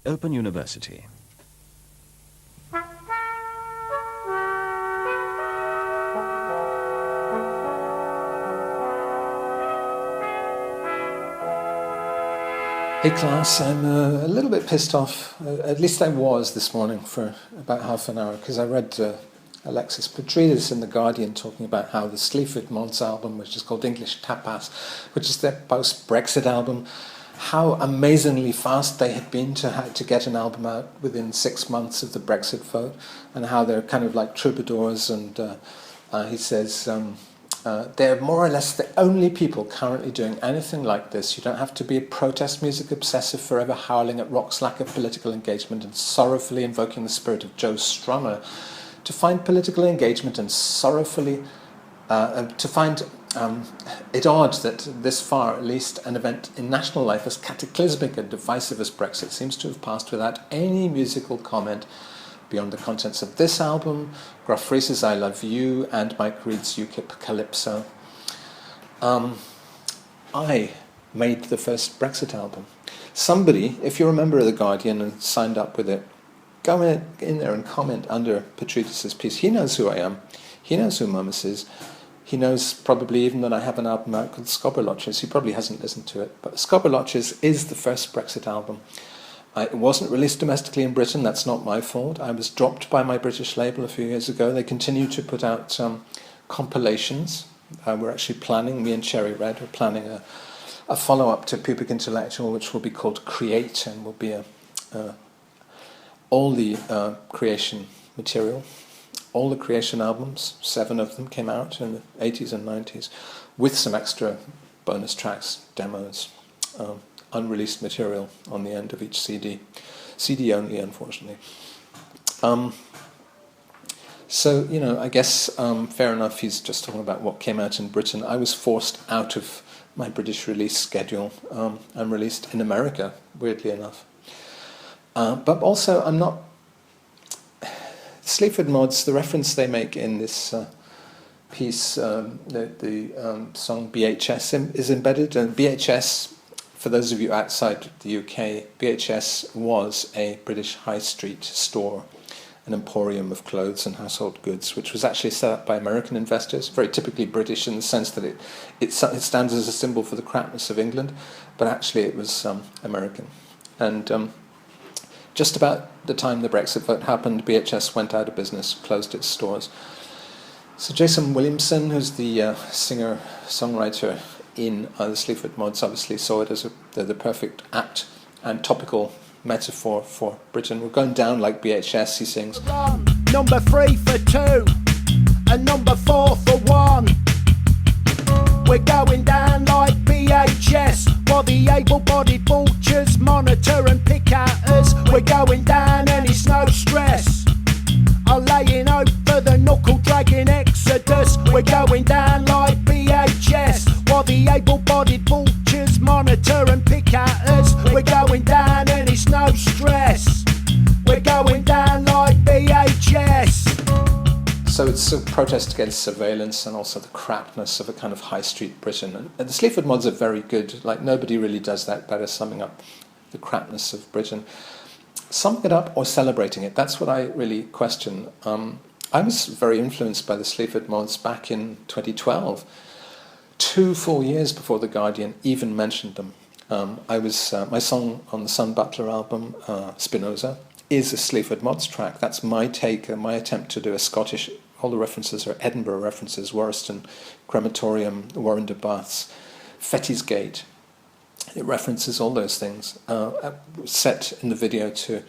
Open University. Hey class, I'm a little bit pissed off, at least I was this morning for about half an hour, because I read Alexis Petridis in The Guardian talking about how the Sleaford Mods album, which is called English Tapas, which is their post-Brexit album, how amazingly fast they had been to get an album out within 6 months of the Brexit vote, and how they're kind of like troubadours, and he says... they're more or less the only people currently doing anything like this. You don't have to be a protest music obsessive forever howling at rock's lack of political engagement and sorrowfully invoking the spirit of Joe Strummer to find political engagement and sorrowfully to find it odd that this far, at least, an event in national life as cataclysmic and divisive as Brexit seems to have passed without any musical comment beyond the contents of this album, Gruff Reese's I Love You, and Mike Reed's UKIP Calypso. I made the first Brexit album. Somebody, if you're a member of The Guardian and signed up with it, go in there and comment under Petridis' piece. He knows who I am. He knows who Mummus is. He knows probably even that I have an album out called Scobberlotches. He probably hasn't listened to it. But Scobberlotches is the first Brexit album. It wasn't released domestically in Britain. That's not my fault. I was dropped by my British label a few years ago. They continue to put out compilations. We're actually planning, me and Cherry Red, we're planning a follow-up to Pubic Intellectual, which will be called Create, and will be all the creation material. All the creation albums, 7 of them came out in the 80s and 90s, with some extra bonus tracks, demos, unreleased material on the end of each CD. CD only, unfortunately. So, you know, I guess fair enough, he's just talking about what came out in Britain. I was forced out of my British release schedule and released in America, weirdly enough. But also, I'm not... Sleaford Mods, the reference they make in this piece, the song BHS is embedded, and BHS... For those of you outside the UK, BHS was a British high street store, an emporium of clothes and household goods, which was actually set up by American investors, very typically British in the sense that it stands as a symbol for the crapness of England, but actually it was American. And just about the time the Brexit vote happened, BHS went out of business, closed its stores. So Jason Williamson, who's the singer-songwriter in the Sleaford Mods, obviously saw it as the perfect apt and topical metaphor for Britain. We're going down like BHS, he sings. Number 3 for 2 and number 4 for 1. We're going down like BHS while the able-bodied vultures monitor and pick at us. We're going down and it's no stress. I'm laying over the knuckle-dragging exodus. We're going down like BHS while the able-bodied vultures monitor and pick at us. We're going down and it's no stress. We're going down like BHS. So it's a protest against surveillance and also the crapness of a kind of high street Britain. And the Sleaford Mods are very good. Like, nobody really does that better, summing up the crapness of Britain. Summing it up or celebrating it, that's what I really question. I was very influenced by the Sleaford Mods back in 2012. 2 full years before The Guardian even mentioned them. My song on the Sun Butler album, Spinoza, is a Sleaford Mods track. That's my take, my attempt to do a Scottish, all the references are Edinburgh references, Warriston Crematorium, Warrender Baths, Fetty's Gate. It references all those things, set in the video to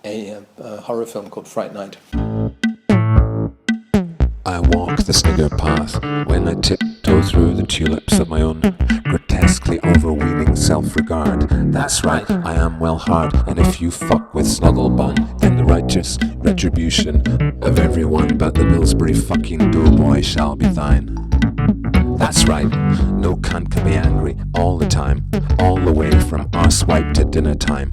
a horror film called Fright Night. I walk the snigger path when I tiptoe through the tulips of my own grotesquely overweening self-regard. That's right, I am well hard, and if you fuck with Snugglebum, then the righteous retribution of everyone but the Millsbury fucking doughboy shall be thine. That's right, no cunt can be angry all the time, all the way from arsewipe to dinner time.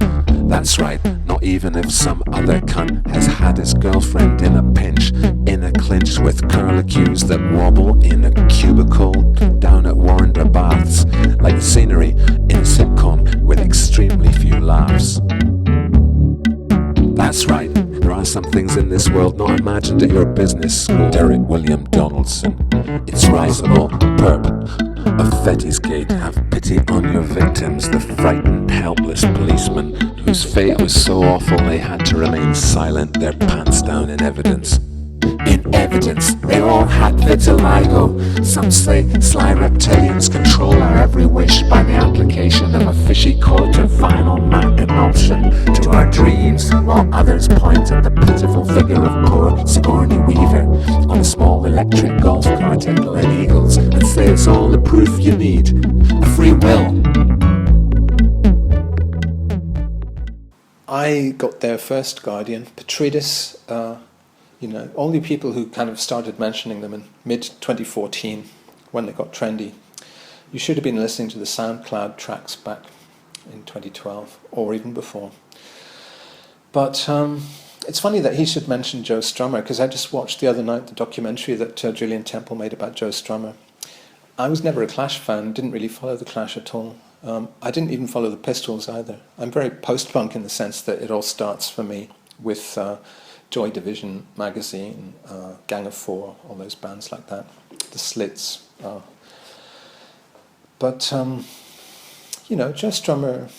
That's right, not even if some other cunt has had his girlfriend in a pinch, in a clinch with curlicues that wobble in a cubicle down at Warrender Baths, like scenery in a sitcom with extremely few laughs. That's right, there are some things in this world not imagined at your business school. Derek William Donaldson. It's risible, perp, of Fetisgate. Have pity on your victims, the frightened, helpless policemen whose fate was so awful they had to remain silent, their pants down in evidence. In evidence, they all had vitiligo. Some say sly reptilians control our every wish by the application of a fishy coat of vinyl matte emulsion to our dreams, while others point at the pitiful figure of poor Sigourney Weaver on a small electric golf cart at Glen Eagles and say it's all the proof you need. A free will. I got their first Guardian, Petridis, only people who kind of started mentioning them in mid-2014 when they got trendy. You should have been listening to the SoundCloud tracks back in 2012 or even before. But it's funny that he should mention Joe Strummer, because I just watched the other night the documentary that Julian Temple made about Joe Strummer. I was never a Clash fan, didn't really follow the Clash at all. I didn't even follow the Pistols either. I'm very post-punk in the sense that it all starts for me with Joy Division magazine, Gang of Four, all those bands like that, the Slits. But Joe Strummer,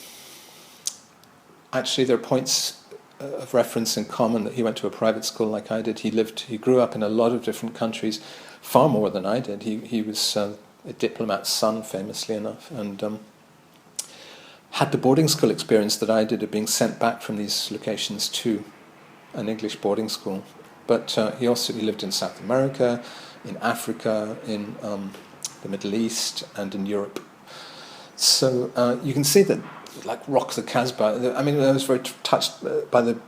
actually there are points of reference in common, that he went to a private school like I did. He grew up in a lot of different countries, far more than I did. He was a diplomat's son, famously enough, and had the boarding school experience that I did of being sent back from these locations to an English boarding school. But he lived in South America, in Africa, in the Middle East, and in Europe. So you can see that, like Rock the Casbah, I was very touched by the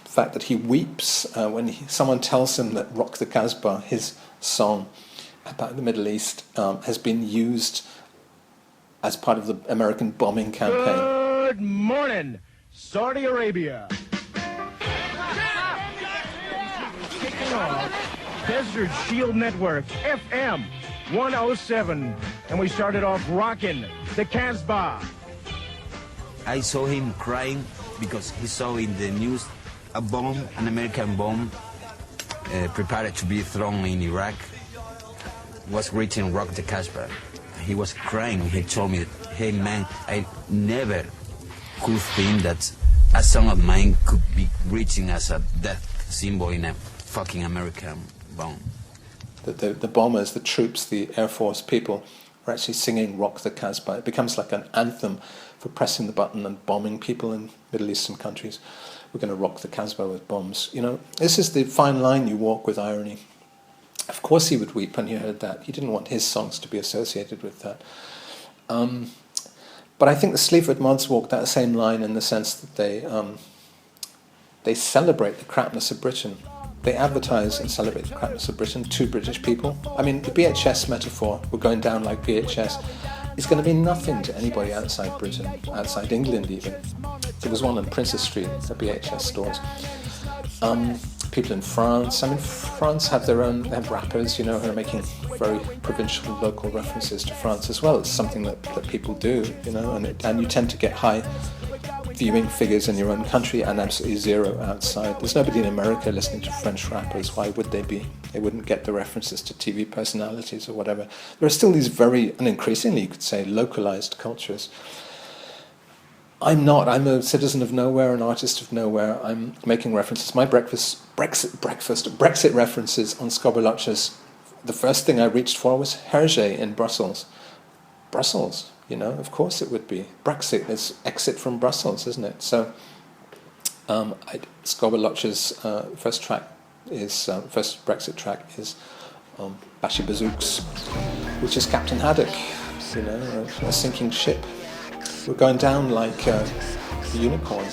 fact that he weeps when someone tells him that Rock the Casbah, his song about the Middle East, has been used as part of the American bombing campaign. Good morning, Saudi Arabia. Kicking off Desert Shield Network, FM 107. And we started off rocking the Casbah. I saw him crying because he saw in the news a bomb, an American bomb, prepared to be thrown in Iraq, was reaching Rock the Casbah. He was crying. He told me, hey man, I never could think that a song of mine could be reaching as a death symbol in a fucking American bomb. The bombers, the troops, the Air Force people are actually singing Rock the Casbah. It becomes like an anthem for pressing the button and bombing people in Middle Eastern countries. We're going to rock the Casbah with bombs. This is the fine line you walk with irony. Of course he would weep when he heard that. He didn't want his songs to be associated with that. But I think the Sleaford mods walk that same line in the sense that they celebrate the crapness of Britain. They advertise and celebrate the crapness of Britain to British people. The BHS metaphor, we're going down like BHS, is going to mean nothing to anybody outside Britain, outside England even. There was one on Princess Street, the BHS stores. People in France, France have they have rappers, who are making very provincial, local references to France as well. It's something that people do, and you tend to get high viewing figures in your own country and absolutely zero outside. There's nobody in America listening to French rappers. Why would they be? They wouldn't get the references to TV personalities or whatever. There are still these very, and increasingly you could say, localized cultures. I'm not. I'm a citizen of nowhere, an artist of nowhere. I'm making references. My Brexit references on Scobolotchas. The first thing I reached for was Hergé in Brussels. Brussels. Of course it would be. Brexit is exit from Brussels, isn't it? So, Scobolotch's first Brexit track is Bashi Bazooks, which is Captain Haddock, a sinking ship. We're going down like a unicorn.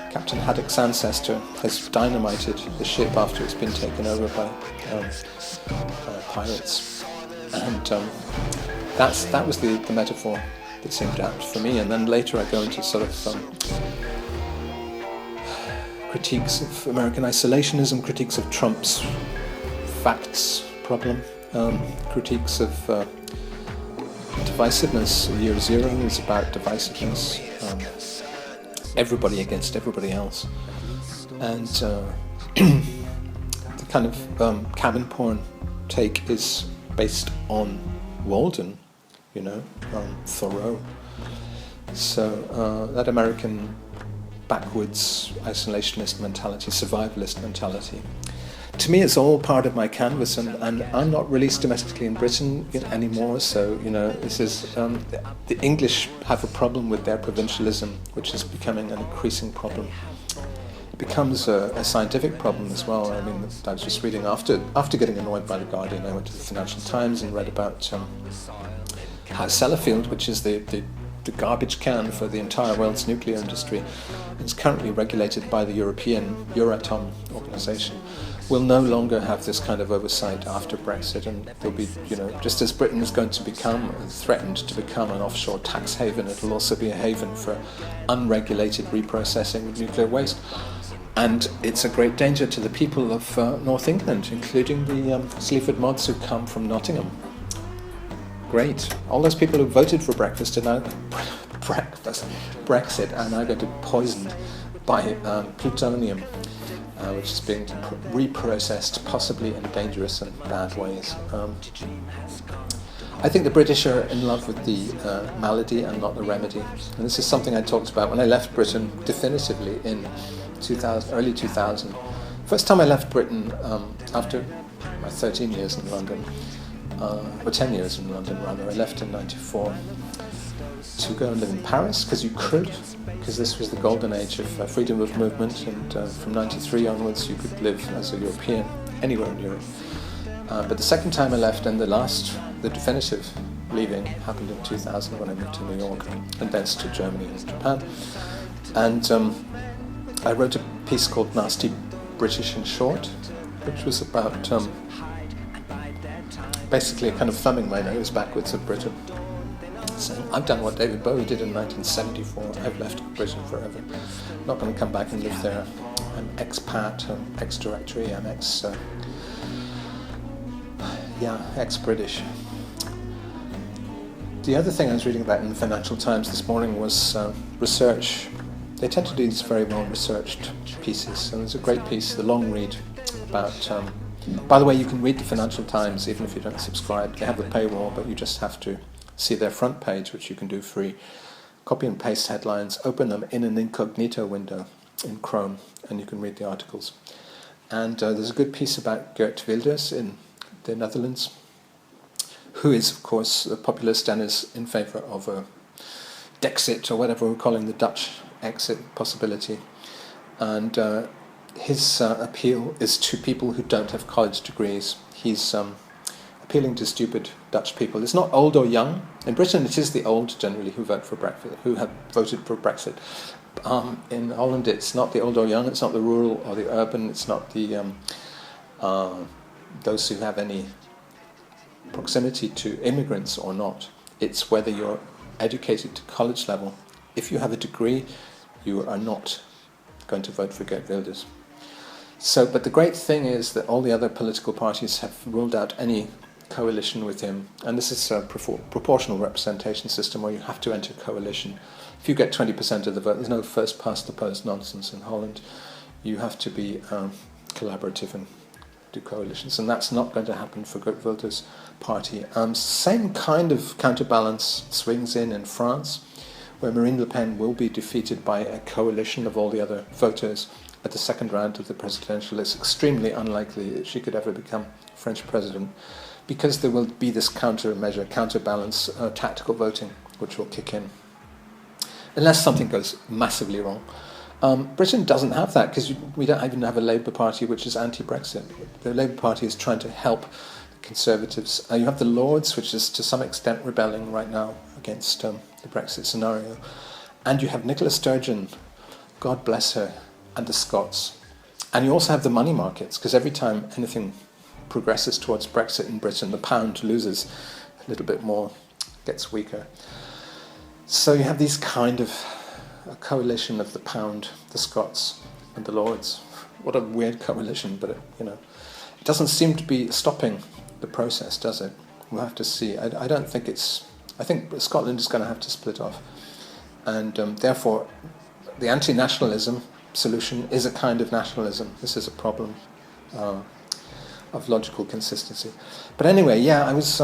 Captain Haddock's ancestor has dynamited the ship after it's been taken over by pirates, and that was the metaphor that seemed apt for me. And then later I go into sort of critiques of American isolationism, critiques of Trump's facts problem, critiques of divisiveness. Year Zero is about divisiveness, everybody against everybody else. And the kind of cabin porn take is based on Walden, Thoreau. So that American backwoods isolationist mentality, survivalist mentality, to me it's all part of my canvas, and I'm not released domestically in Britain anymore, so this is the English have a problem with their provincialism, which is becoming an increasing problem. It becomes a scientific problem as well. I mean, I was just reading after getting annoyed by The Guardian, I went to the Financial Times and read about how Sellafield, which is the garbage can for the entire world's nuclear industry, is currently regulated by the European Euratom organization, will no longer have this kind of oversight after Brexit, and there'll be, just as Britain is going to become, threatened to become an offshore tax haven, it'll also be a haven for unregulated reprocessing of nuclear waste. And it's a great danger to the people of North England, including the Sleaford mods who come from Nottingham. Great. All those people who voted for Brexit are now going to be poisoned by plutonium, which is being reprocessed, possibly in dangerous and bad ways. I think the British are in love with the malady and not the remedy. And this is something I talked about when I left Britain definitively in early 2000. First time I left Britain after my 13 years in London, or 10 years in London rather. I left in 94 to go and live in Paris, because you could, because this was the golden age of freedom of movement, and from 93 onwards you could live as a European anywhere in Europe. But the second time I left, and the definitive leaving, happened in 2000 when I moved to New York, and thence to Germany and Japan. And I wrote a piece called Nasty British in Short, which was about basically kind of thumbing my nose backwards at Britain. So I've done what David Bowie did in 1974. I've left Britain forever. I'm not going to come back and live there. I'm expat, I'm ex-directory, I'm ex-British. The other thing I was reading about in the Financial Times this morning was research. They tend to do these very well-researched pieces, and there's a great piece, the long read, about... by the way, you can read the Financial Times even if you don't subscribe. They have a paywall, but you just have to see their front page, which you can do free. Copy and paste headlines, open them in an incognito window in Chrome, and you can read the articles. And there's a good piece about Geert Wilders in the Netherlands, who is, of course, a populist and is in favour of a Dexit, or whatever we're calling the Dutch exit possibility. And his appeal is to people who don't have college degrees. He's appealing to stupid Dutch people. It's not old or young. In Britain, it is the old generally who vote for Brexit, who have voted for Brexit. In Holland, it's not the old or young. It's not the rural or the urban. It's not the those who have any proximity to immigrants or not. It's whether you're educated to college level. If you have a degree, you are not going to vote for Geert Wilders. So, but the great thing is that all the other political parties have ruled out any coalition with him, and this is a proportional representation system where you have to enter coalition. If you get 20% of the vote, there's no first past the post nonsense in Holland. You have to be collaborative and do coalitions, and that's not going to happen for Geert Wilders' party. Same kind of counterbalance swings in France, where Marine Le Pen will be defeated by a coalition of all the other voters at the second round of the presidential. It's extremely unlikely that she could ever become French president, because there will be this counterbalance, tactical voting, which will kick in, unless something goes massively wrong. Britain doesn't have that, because we don't even have a Labour Party which is anti-Brexit. The Labour Party is trying to help the Conservatives. You have the Lords, which is to some extent rebelling right now against the Brexit scenario. And you have Nicola Sturgeon, God bless her, and the Scots. And you also have the money markets, because every time anything progresses towards Brexit in Britain, the pound loses a little bit more, gets weaker. So you have these kind of a coalition of the pound, the Scots, and the Lords. What a weird coalition, but it doesn't seem to be stopping the process, does it? We'll have to see. I don't think it's... I think Scotland is going to have to split off, and therefore the anti-nationalism solution is a kind of nationalism. This is a problem of logical consistency. But anyway, yeah, I was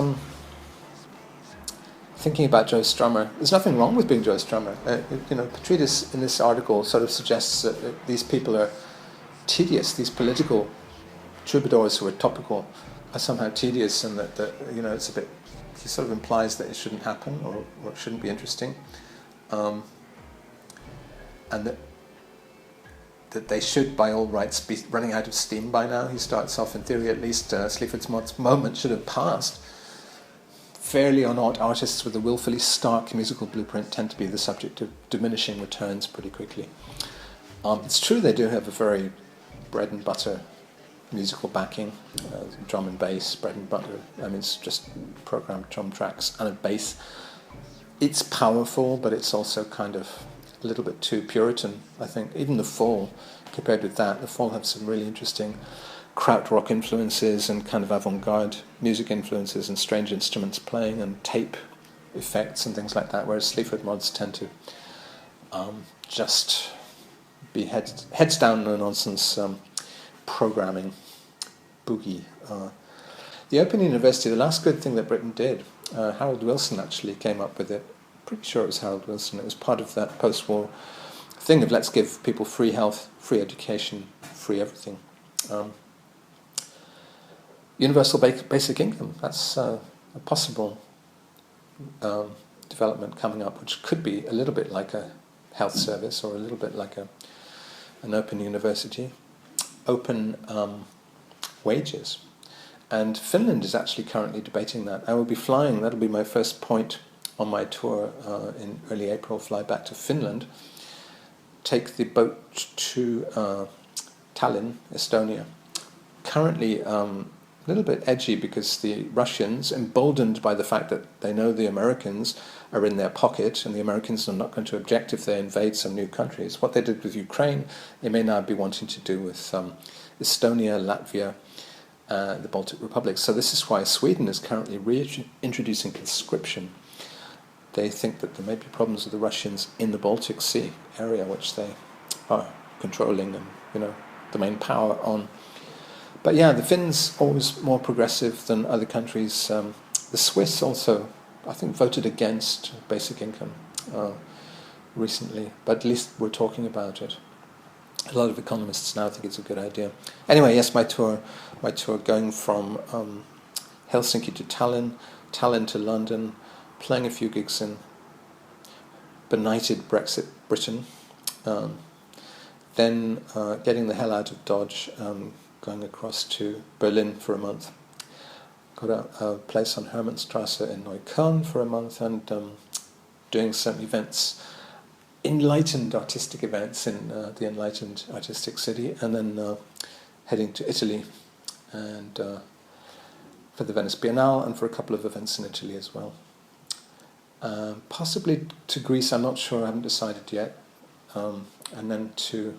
thinking about Joe Strummer. There's nothing wrong with being Joe Strummer. Petridis in this article sort of suggests that these people are tedious. These political troubadours who are topical are somehow tedious, and that it's a bit. He sort of implies that it shouldn't happen or it shouldn't be interesting, and that they should, by all rights, be running out of steam by now. He starts off, in theory at least, Sleaford's moment should have passed. Fairly or not, artists with a willfully stark musical blueprint tend to be the subject of diminishing returns pretty quickly. It's true they do have a very bread and butter musical backing, drum and bass, bread and butter. I mean, it's just programmed drum tracks and a bass. It's powerful, but it's also kind of a little bit too Puritan, I think. Even The Fall, compared with that, The Fall have some really interesting krautrock influences and kind of avant-garde music influences and strange instruments playing and tape effects and things like that, whereas Sleaford mods tend to just be heads down, no nonsense programming, boogie. The Open University, the last good thing that Britain did, Harold Wilson actually came up with it. Pretty sure it was Harold Wilson. It was part of that post-war thing of let's give people free health, free education, free everything. Universal basic income, that's a possible development coming up, which could be a little bit like a health service or a little bit like an open university. Open wages. And Finland is actually currently debating that. I will be flying, that'll be my first point on my tour in early April, fly back to Finland, take the boat to Tallinn, Estonia. Currently a little bit edgy because the Russians, emboldened by the fact that they know the Americans are in their pocket and the Americans are not going to object if they invade some new countries. What they did with Ukraine, they may now be wanting to do with Estonia, Latvia, the Baltic republics. So this is why Sweden is currently reintroducing conscription. They think that there may be problems with the Russians in the Baltic Sea area, which they are controlling and, the main power on. But yeah, the Finns always more progressive than other countries. The Swiss also, I think, voted against basic income recently, but at least we're talking about it. A lot of economists now think it's a good idea. Anyway, yes, my tour going from Helsinki to Tallinn to London, playing a few gigs in benighted Brexit Britain, then getting the hell out of Dodge, going across to Berlin for a month. Got a place on Hermannstrasse in Neukölln for a month and doing some events, enlightened artistic events in the enlightened artistic city, and then heading to Italy and for the Venice Biennale and for a couple of events in Italy as well. Possibly to Greece, I'm not sure, I haven't decided yet. And then to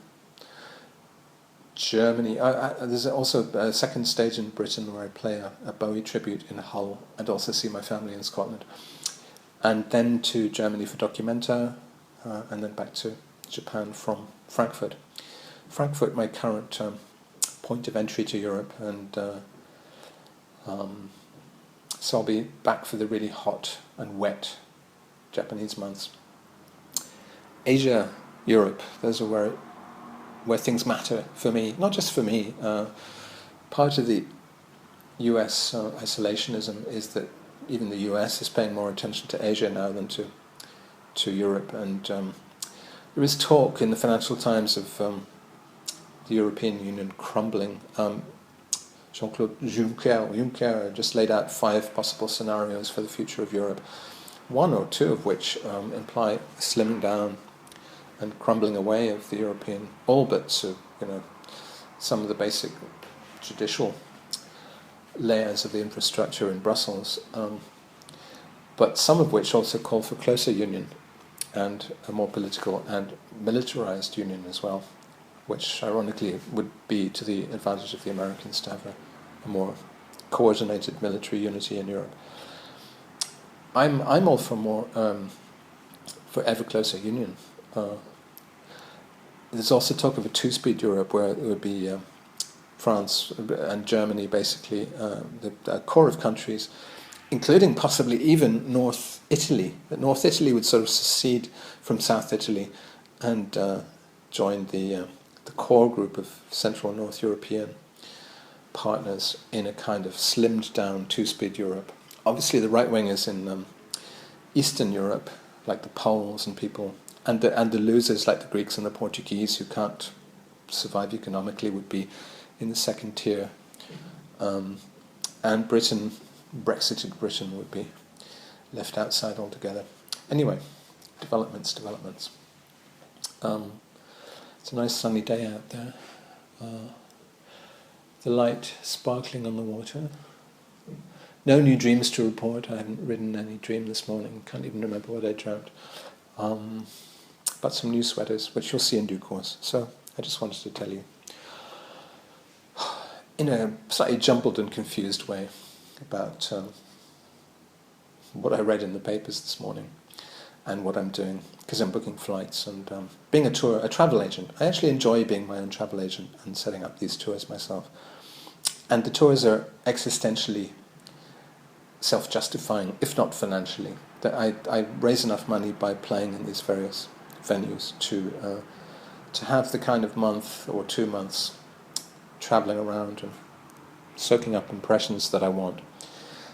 Germany. There's also a second stage in Britain where I play a Bowie tribute in Hull and also see my family in Scotland. And then to Germany for Documenta, and then back to Japan from Frankfurt. Frankfurt, my current point of entry to Europe, and so I'll be back for the really hot and wet Japanese months. Asia, Europe, those are where things matter for me, not just for me. Part of the US isolationism is that even the US is paying more attention to Asia now than to Europe, and there is talk in the Financial Times of the European Union crumbling. Jean-Claude Juncker just laid out 5 possible scenarios for the future of Europe, 1 or 2 of which imply slimming down and crumbling away of the European, all but some of the basic judicial layers of the infrastructure in Brussels, but some of which also call for closer union and a more political and militarized union as well, which ironically would be to the advantage of the Americans to have a more coordinated military unity in Europe. I'm all for more for ever closer union. there's also talk of a two-speed Europe where it would be France and Germany, basically, the core of countries, including possibly even North Italy. That North Italy would sort of secede from South Italy and join the core group of Central and North European partners in a kind of slimmed-down two-speed Europe. Obviously, the right wing is in Eastern Europe, like the Poles and people, and the losers like the Greeks and the Portuguese who can't survive economically would be in the second tier, and Britain, Brexited Britain, would be left outside altogether. Anyway, developments. It's a nice sunny day out there. The light sparkling on the water. No new dreams to report. I haven't written any dream this morning. Can't even remember what I dreamt. But some new sweaters, which you'll see in due course. So I just wanted to tell you, in a slightly jumbled and confused way, about what I read in the papers this morning and what I'm doing, because I'm booking flights and being a travel agent. I actually enjoy being my own travel agent and setting up these tours myself. And the tours are existentially self-justifying, if not financially. That I raise enough money by playing in these various venues to have the kind of month or 2 months travelling around and soaking up impressions that I want.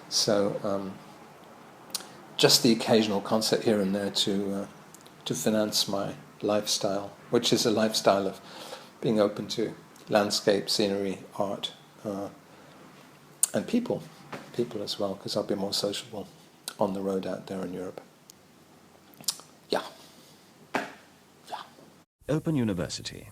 So just the occasional concert here and there to finance my lifestyle, which is a lifestyle of being open to landscape, scenery, art, and people as well, because I'll be more sociable on the road out there in Europe. Yeah. Open University.